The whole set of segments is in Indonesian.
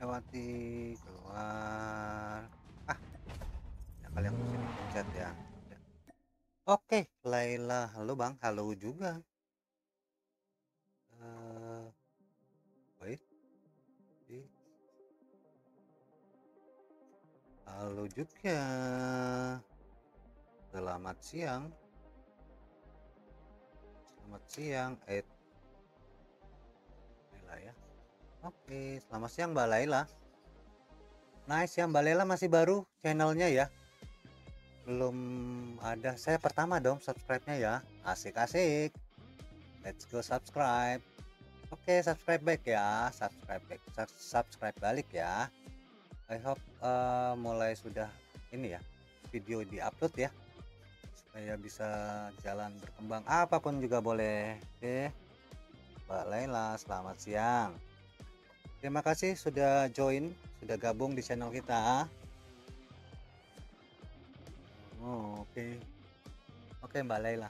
lewati keluar. Ya kali aku sini pencet ya. Oke, Laila, halo bang, halo juga. Wait, halo juga. Selamat siang. Selamat siang, Laila ya. Oke, selamat siang Mbak Laila. Nice ya, Mbak Laila masih baru channelnya ya. Belum ada, saya pertama dong subscribe-nya ya. Asik-asik. Let's go subscribe. Oke, subscribe back ya, subscribe balik ya. I hope mulai sudah ini ya, video di upload ya, supaya bisa jalan berkembang, apapun juga boleh. Oke, Mbak Laila, selamat siang. Terima kasih sudah join, sudah gabung di channel kita. Oke Mbak Laila,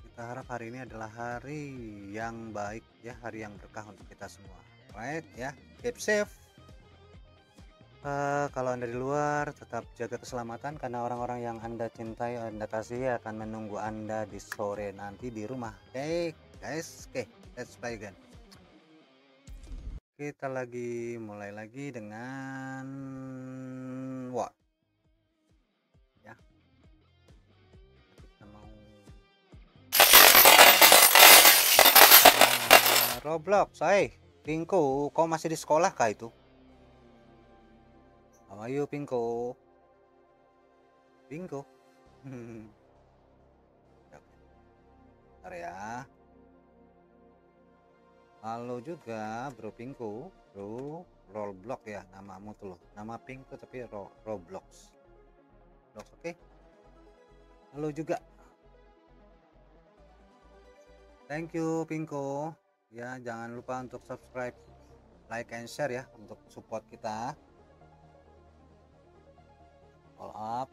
kita harap hari ini adalah hari yang baik ya, hari yang berkah untuk kita semua. Right ya, keep safe. Kalau Anda di luar, tetap jaga keselamatan karena orang-orang yang Anda cintai, Anda kasih akan menunggu Anda di sore nanti di rumah. Oke, guys. Oke, let's play again. Kita mulai lagi dengan what? Ya. Kita mau Roblox, Pinku, kau masih di sekolah kah itu? How are you, Pinku? Pinku. Bentar ya. Halo juga Bro Pinku, Bro Roblox ya namamu tuh loh. Nama Pinku tapi Roblox. Oke. Halo juga. Thank you Pinku. Ya, jangan lupa untuk subscribe, like and share ya untuk support kita. All up.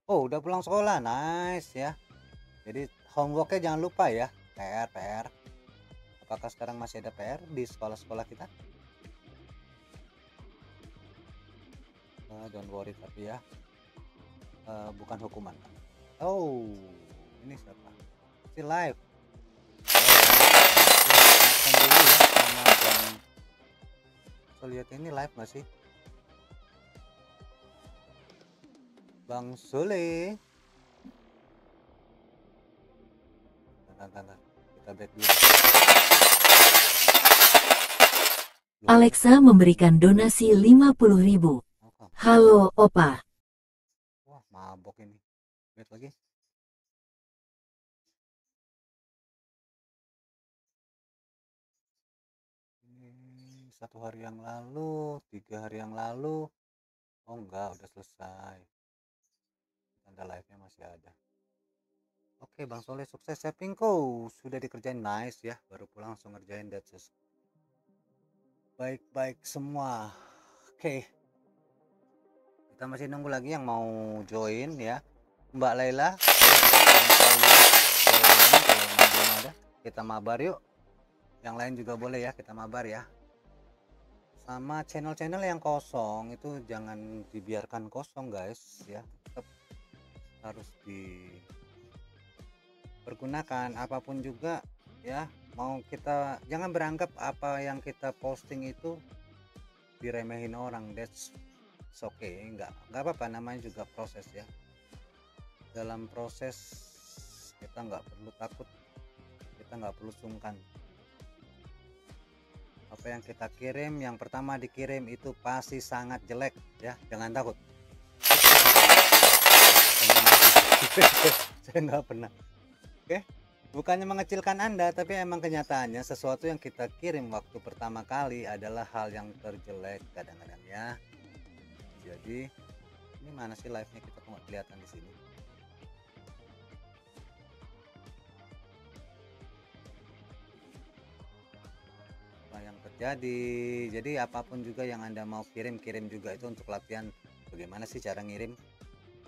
Oh, udah pulang sekolah. Nice ya. Jadi homeworknya jangan lupa ya. PR. Apakah sekarang masih ada PR di sekolah-sekolah kita? Don't worry tapi ya. Bukan hukuman. Oh, ini siapa? Si live. Lihat ini live masih. Bang Sule. Bentar. Kita back dulu. Alexa memberikan donasi 50.000. Halo, Opa. Wah, mabok ini. Lihat lagi. Ini 1 hari yang lalu, 3 hari yang lalu. Oh enggak, udah selesai. Tanda live-nya masih ada. Oke, Bang Soleh sukses ya Pingko. Sudah dikerjain, nice ya. Baru pulang langsung ngerjain, that's just baik-baik semua. Oke. Kita masih nunggu lagi yang mau join ya. Mbak Laila. Kita mabar yuk. Yang lain juga boleh ya, kita mabar ya. Sama channel-channel yang kosong itu jangan dibiarkan kosong guys ya. Tetap harus dipergunakan apapun juga ya. Mau kita jangan beranggap apa yang kita posting itu diremehin orang. That's okay, nggak apa-apa, namanya juga proses ya. Dalam proses kita nggak perlu takut, kita nggak perlu sungkan. Apa yang kita kirim, yang pertama dikirim itu pasti sangat jelek ya, jangan takut. Saya nggak pernah. Oke, bukannya mengecilkan Anda, tapi emang kenyataannya sesuatu yang kita kirim waktu pertama kali adalah hal yang terjelek kadang-kadang ya. Jadi Ini mana sih live-nya, kita kok nggak kelihatan di sini. Apa yang terjadi? Jadi apapun juga yang Anda mau kirim juga, itu untuk latihan bagaimana sih cara ngirim,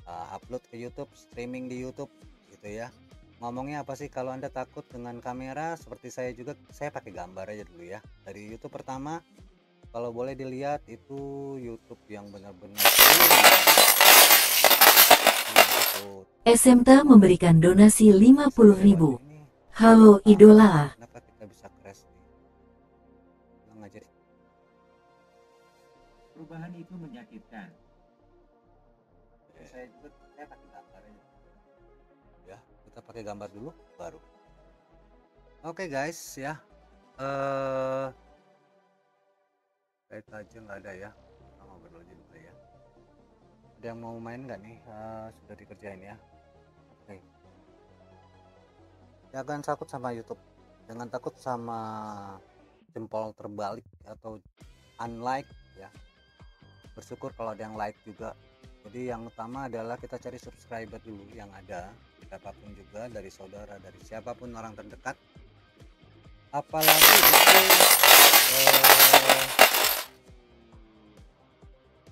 upload ke YouTube, streaming di YouTube gitu ya. Ngomongnya apa sih, kalau Anda takut dengan kamera seperti saya juga, saya pakai gambar aja dulu ya. Dari YouTube pertama, kalau boleh dilihat itu YouTube yang benar-benar SMTA memberikan donasi 50.000. ini. Halo idola. Kenapa kita bisa crash nih? Ulang aja. Perubahan itu menyakitkan. Saya juga, saya pakai gambar aja. Ya, kita pakai gambar dulu baru. Oke guys ya. Kayak aja nggak ada ya. Kita ngobrol aja dulu ya. Ada yang mau main nggak nih? Sudah dikerjain ya. Oke. Jangan takut sama YouTube. Jangan takut sama jempol terbalik atau unlike ya. Bersyukur kalau ada yang like juga. Jadi yang utama adalah kita cari subscriber dulu yang ada, siapapun juga, dari saudara, dari siapapun orang terdekat. Apalagi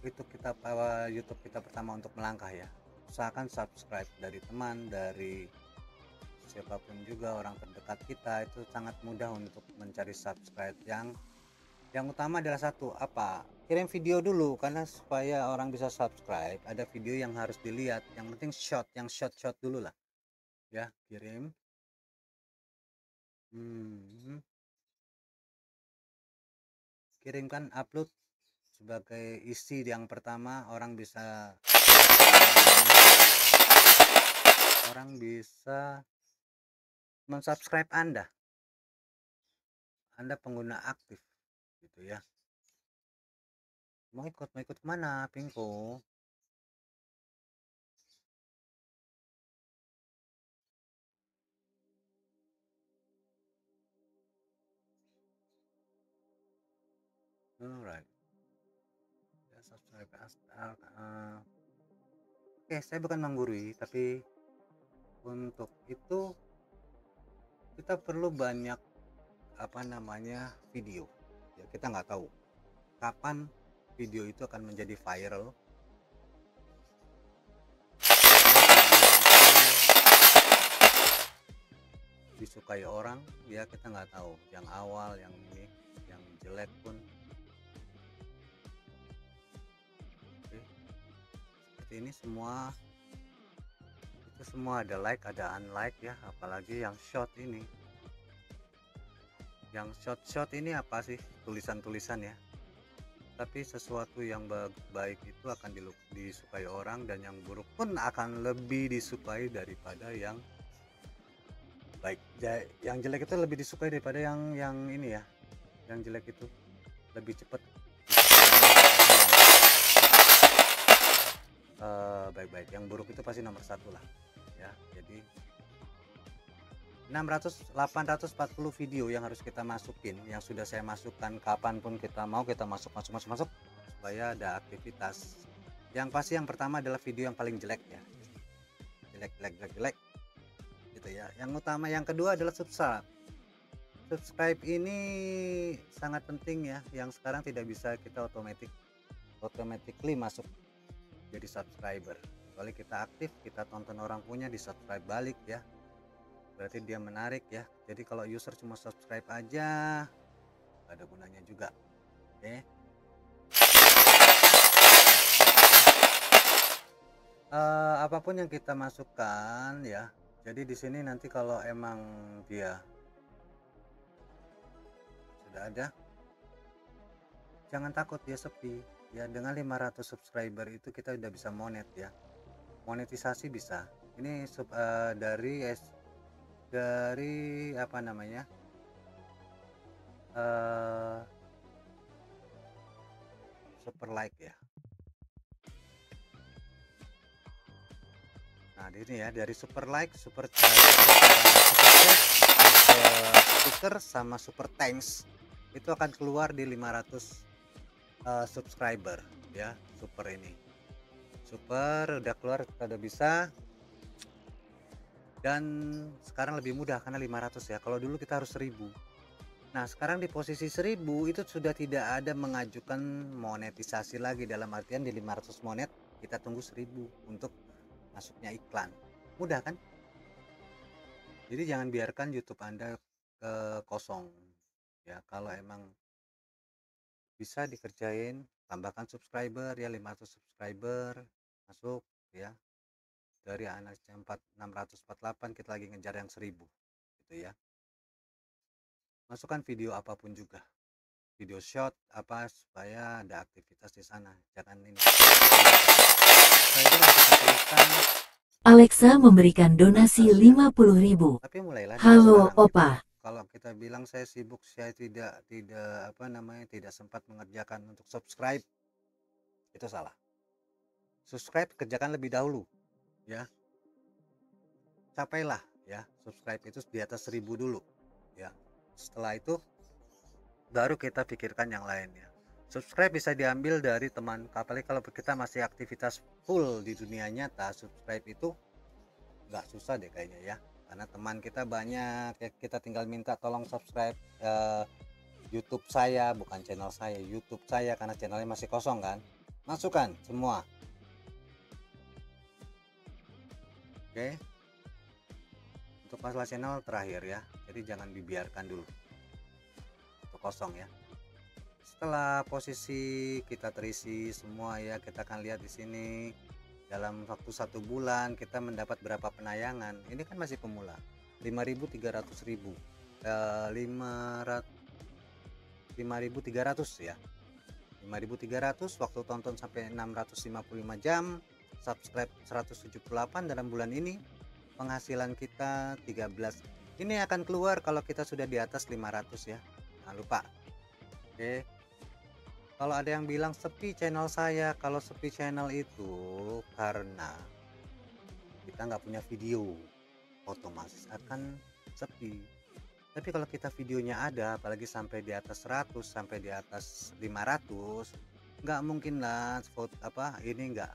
itu kita YouTube kita pertama untuk melangkah ya. Usahakan subscribe dari teman, dari siapapun juga orang terdekat kita, itu sangat mudah untuk mencari subscribe. Yang utama adalah satu, apa, kirim video dulu, karena supaya orang bisa subscribe ada video yang harus dilihat. Yang penting yang shot dulu lah ya. Kirim kirimkan, upload sebagai isi yang pertama. Orang bisa mensubscribe Anda pengguna aktif gitu ya. Mau ikut kemana Pingko? Alright ya, subscribe oke, saya bukan menggurui, tapi untuk itu kita perlu banyak video ya. Kita nggak tahu kapan video itu akan menjadi viral, disukai orang ya. Kita nggak tahu yang awal, yang ini, yang jelek pun. Oke. Seperti ini semua, itu semua ada like ada unlike ya. Apalagi yang short ini, yang short ini apa sih, tulisan ya, tapi sesuatu yang baik itu akan disukai orang, dan yang buruk pun akan lebih disukai daripada yang baik. Yang jelek itu lebih disukai daripada yang ini ya. Yang jelek itu lebih cepat baik. Yang buruk itu pasti nomor satu lah ya. Jadi 840 video yang harus kita masukin, yang sudah saya masukkan. Kapanpun kita mau, kita masuk supaya ada aktivitas. Yang pasti yang pertama adalah video yang paling jelek ya, jelek gitu ya. Yang utama, yang kedua adalah subscribe ini sangat penting ya. Yang sekarang tidak bisa kita automatically masuk jadi subscriber, kecuali kita aktif, kita tonton orang punya, di subscribe balik ya, berarti dia menarik ya. Jadi kalau user cuma subscribe aja gak ada gunanya juga. Oke. Apapun yang kita masukkan ya. Jadi di sini nanti kalau emang dia sudah ada, jangan takut dia sepi ya. Dengan 500 subscriber itu kita udah bisa monetisasi bisa. Ini dari apa namanya, super like ya. Nah ini ya, dari super like, super chat, stiker sama super thanks, itu akan keluar di 500 subscriber ya. Super ini Super, udah keluar, kita udah bisa. Dan sekarang lebih mudah karena 500 ya. Kalau dulu kita harus 1000. Nah, sekarang di posisi 1000 itu sudah tidak ada mengajukan monetisasi lagi, dalam artian di 500 monet kita tunggu 1000 untuk masuknya iklan. Mudah kan? Jadi jangan biarkan YouTube Anda kosong. Ya, kalau emang bisa dikerjain, tambahkan subscriber ya, 500 subscriber masuk ya. Dari anak 648 kita lagi ngejar yang 1000 gitu ya. Masukkan video apapun juga, video short apa, supaya ada aktivitas di sana. Jangan ini subscriber yang kita tuliskan. Alexa memberikan donasi 50.000. Tapi mulailah dari Halo, sekarang gitu. Opa. Kalau kita bilang saya sibuk, saya tidak apa namanya, tidak sempat mengerjakan untuk subscribe, itu salah. Subscribe kerjakan lebih dahulu ya. Capailah ya, subscribe itu di atas 1000 dulu ya. Setelah itu baru kita pikirkan yang lainnya. Subscribe bisa diambil dari teman, apalagi kalau kita masih aktivitas full di dunia nyata. Subscribe itu nggak susah deh kayaknya ya, karena teman kita banyak ya, kita tinggal minta tolong subscribe YouTube saya, bukan channel saya, YouTube saya, karena channelnya masih kosong kan. Masukkan semua. Oke, untuk masalah channel terakhir ya, jadi jangan dibiarkan dulu itu kosong ya. Setelah posisi kita terisi semua ya, kita akan lihat di sini dalam waktu 1 bulan kita mendapat berapa penayangan. Ini kan masih pemula, 5.300.000, 5.300 ya, 5.300, waktu tonton sampai 655 jam, subscribe 178 dalam bulan ini. Penghasilan kita 13. Ini akan keluar kalau kita sudah di atas 500 ya, jangan lupa. Oke, kalau ada yang bilang sepi channel saya, kalau sepi channel itu karena kita nggak punya video, otomatis akan sepi. Tapi kalau kita videonya ada, apalagi sampai di atas 100, sampai di atas 500, nggak mungkin lah ini nggak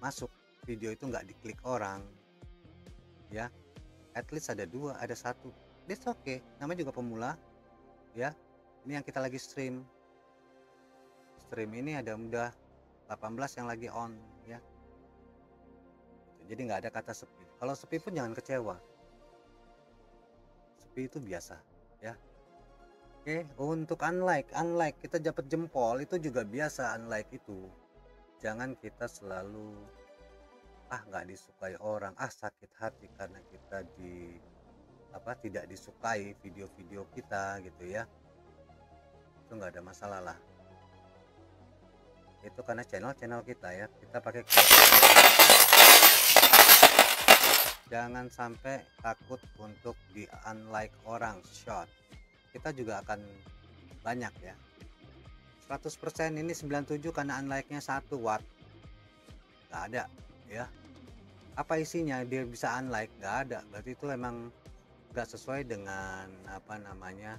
masuk, video itu nggak diklik orang ya. At least ada 2, ada 1, it's okay, namanya juga pemula ya. Ini yang kita lagi stream ini ada udah 18 yang lagi on ya. Jadi nggak ada kata sepi. Kalau sepi pun jangan kecewa, sepi itu biasa ya. Oke, untuk unlike kita dapat jempol itu juga biasa. Unlike itu jangan kita selalu nggak disukai orang, sakit hati karena kita tidak disukai video-video kita gitu ya. Itu nggak ada masalah lah, itu karena channel kita ya, kita pakai. Jangan sampai takut untuk di unlike orang short, kita juga akan banyak ya. 100% ini 97 karena unlike nya 1 watt, nggak ada ya. Apa isinya dia bisa unlike? Nggak ada, berarti itu memang nggak sesuai dengan apa namanya,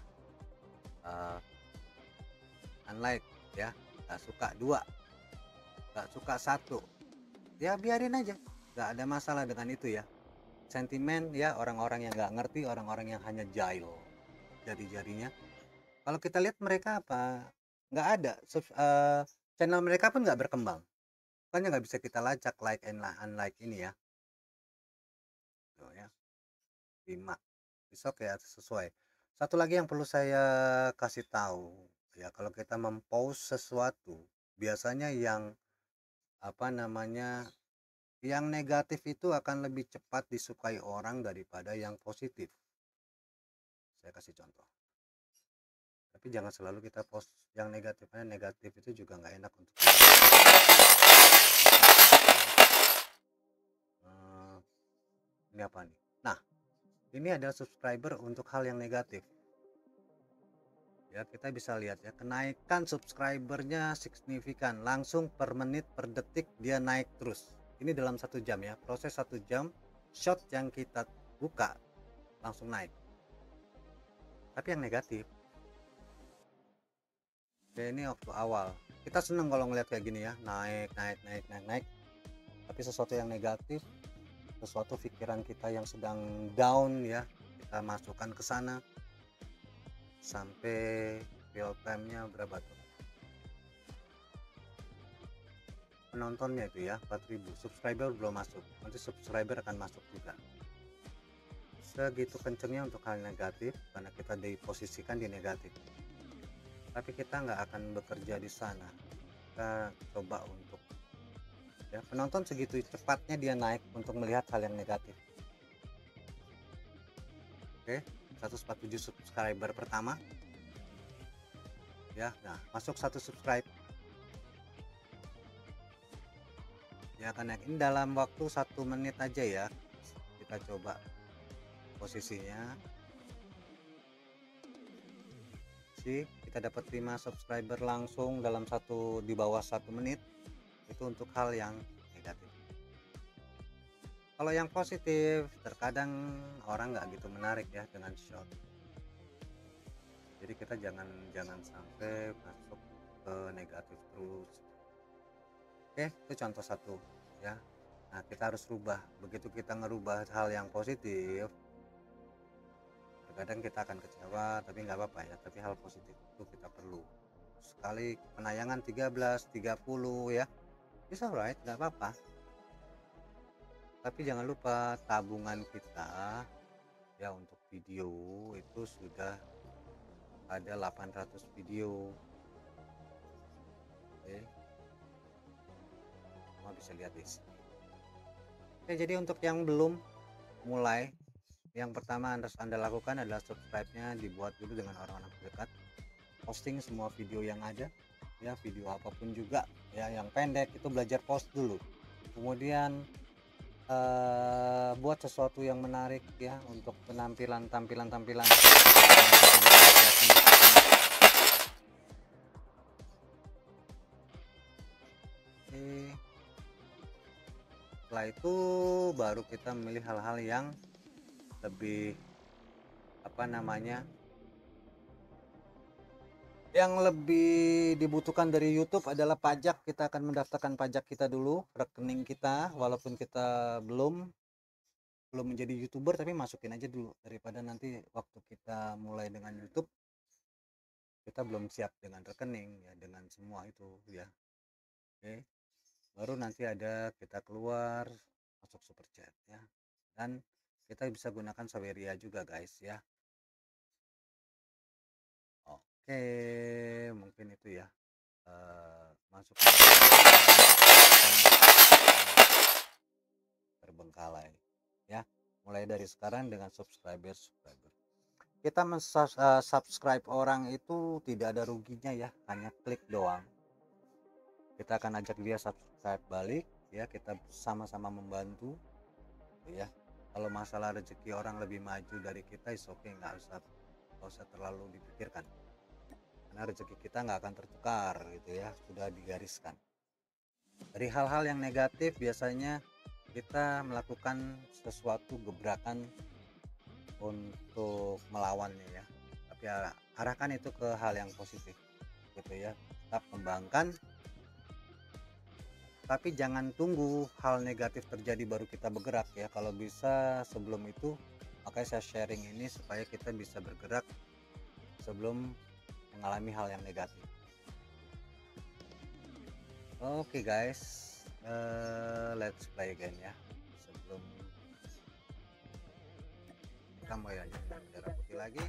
unlike ya. Nggak suka 2, nggak suka 1 ya, biarin aja, nggak ada masalah dengan itu ya. Sentimen ya, orang-orang yang nggak ngerti, orang-orang yang hanya jahil jari-jarinya. Kalau kita lihat mereka nggak ada channel mereka pun nggak berkembang, makanya nggak bisa kita lacak like and unlike ini ya. Tuh ya, 5 besok ya, sesuai. Satu lagi yang perlu saya kasih tahu ya, kalau kita mempost sesuatu, biasanya yang yang negatif itu akan lebih cepat disukai orang daripada yang positif. Saya kasih contoh, tapi jangan selalu kita post yang negatifnya. Negatif itu juga nggak enak untuk ini apa nih. Nah, ini ada subscriber untuk hal yang negatif ya. Kita bisa lihat ya, kenaikan subscribernya signifikan, langsung per menit per detik dia naik terus. Ini dalam 1 jam ya, proses 1 jam shot yang kita buka langsung naik. Tapi yang negatif ya, ini waktu awal kita seneng kalau ngeliat kayak gini ya, naik. Tapi sesuatu yang negatif, sesuatu pikiran kita yang sedang down ya, kita masukkan ke sana sampai real time-nya berapa tuh? Penontonnya itu ya 4.000, subscriber belum masuk, nanti subscriber akan masuk juga. Segitu kencengnya untuk hal negatif karena kita diposisikan di negatif, tapi kita nggak akan bekerja di sana. Kita coba untuk ya, penonton segitu cepatnya dia naik untuk melihat hal yang negatif. Oke, 147 subscriber pertama ya. Nah, masuk 1 subscribe ya, akan naik ini dalam waktu 1 menit aja ya. Kita coba posisinya sih, kita dapat 5 subscriber langsung dalam di bawah 1 menit. Itu untuk hal yang negatif. Kalau yang positif terkadang orang nggak gitu menarik ya dengan short, jadi kita jangan sampai masuk ke negatif terus. Oke, itu contoh satu ya. Nah, kita harus rubah. Begitu kita ngerubah hal yang positif, terkadang kita akan kecewa, tapi nggak apa-apa ya. Tapi hal positif itu kita perlu. Sekali penayangan 13, 30 ya, bisa alright, nggak apa-apa. Tapi jangan lupa tabungan kita ya untuk video itu sudah ada 800 video. Oke, semua bisa lihat di sini. Oke, jadi untuk yang belum mulai, yang pertama harus Anda lakukan adalah subscribe-nya dibuat dulu dengan orang-orang terdekat. Posting semua video yang ada ya, video apapun juga ya, yang pendek itu belajar post dulu. Kemudian buat sesuatu yang menarik ya untuk tampilan. Setelah itu baru kita memilih hal-hal yang lebih yang lebih dibutuhkan dari YouTube adalah pajak. Kita akan mendaftarkan pajak kita dulu, rekening kita, walaupun kita belum menjadi YouTuber, tapi masukin aja dulu daripada nanti waktu kita mulai dengan YouTube kita belum siap dengan rekening ya, dengan semua itu ya. Oke, baru nanti ada kita keluar masuk super chat ya, dan kita bisa gunakan Saweria juga guys ya. Oke, mungkin itu ya, masuk terbengkalai ya, mulai dari sekarang dengan subscriber kita subscribe orang itu tidak ada ruginya ya, hanya klik doang. Kita akan ajak dia subscribe balik ya, kita sama-sama membantu ya. Kalau masalah rezeki orang lebih maju dari kita, is oke, nggak usah terlalu dipikirkan, karena rezeki kita nggak akan tertukar gitu ya, sudah digariskan. Dari hal-hal yang negatif biasanya kita melakukan sesuatu gebrakan untuk melawannya ya, tapi arahkan itu ke hal yang positif gitu ya. Tetap kembangkan, tapi jangan tunggu hal negatif terjadi baru kita bergerak ya. Kalau bisa sebelum itu, makanya saya sharing ini supaya kita bisa bergerak sebelum mengalami hal yang negatif. Oke guys, let's play again ya. Sebelum kita mau ya bendera putih lagi.